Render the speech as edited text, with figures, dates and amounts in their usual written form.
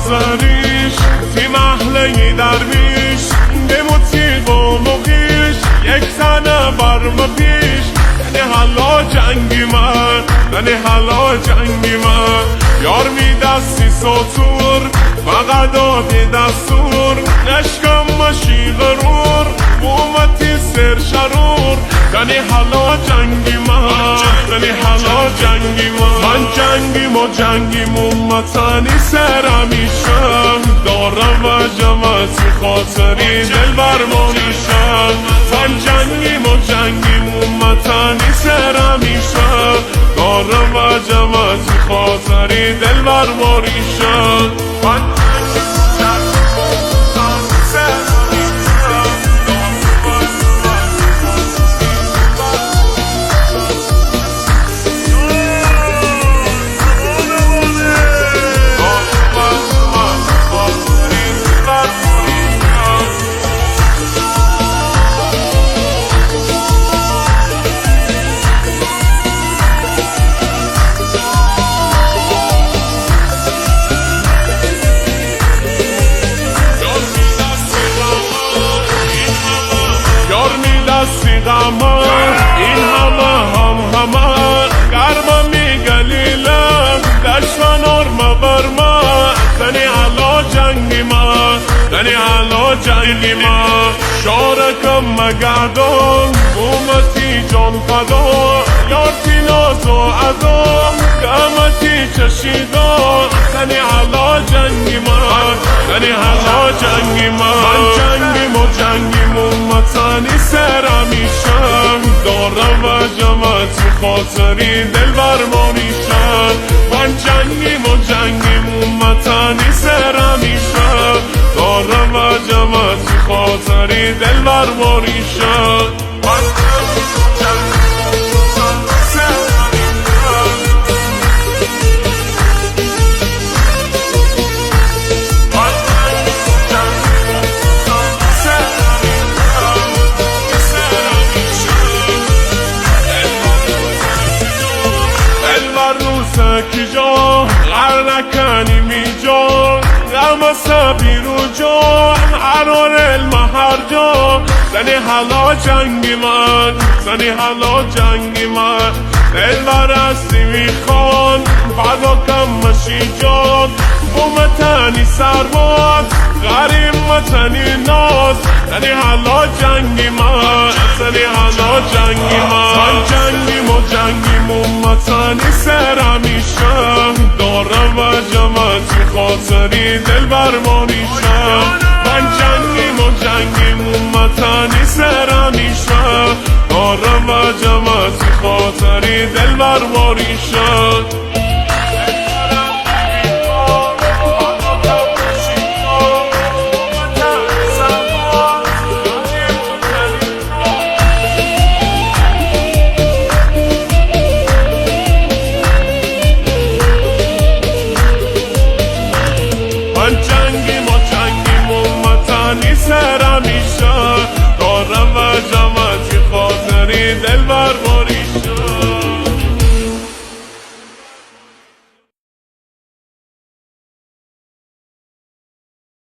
زریش تیم اهل درویش به موسیقی و مقیش یک زنه برم پیش یعنی حالا جنگی من یعنی حالا جنگی من یار می دستی سطور فقط دادی دستور نشکم مشی غرور قومتی سر شرور یعنی حالا جنگی من یعنی حالا جنگی من جنگیم و جنگیم امتنی سرمیشم دارم و جمعتی خاطری دل برمانیشم من جنگیم و جنگیم امتنی سرمیشم دارم و جمعتی خاطری دل برمانیشم من این همه گرما میگلیلم دشمن ارما برما زنی علا جنگی ما زنی علا جنگی ما شارکم مگردم قومتی جان فدا یارتی ناز و عدا قامتی چشیدا زنی علا جنگی ما زنی علا جنگی ما من جنگیم و جنگیم امتنی سرمیشم دارم و جمعتی خاطری دل برمانیشم من جنگیم و جنگیم امتنی سرمیشم دارم و جمعتی خاطری دل برمانیشم من جنگیم و جنگیم کی جا غر نکنی می جا غم سبیر و جا حرار المهر جا زنی حالا جنگی من زنی حالا جنگی من دلبر هستی میخوان فدا کم مشی جان بومتنی سرباز غریب متنی ناز زنی حالا جنگی من زنی حالا جنگی من جنگیم و جنگیم امتنی سرمیشم دارم و جمعتی خاطری دل برمانیشم من جنگیم و جنگیم امتنی سرمیشم دارم و جمعتی خاطری دل برمانیشم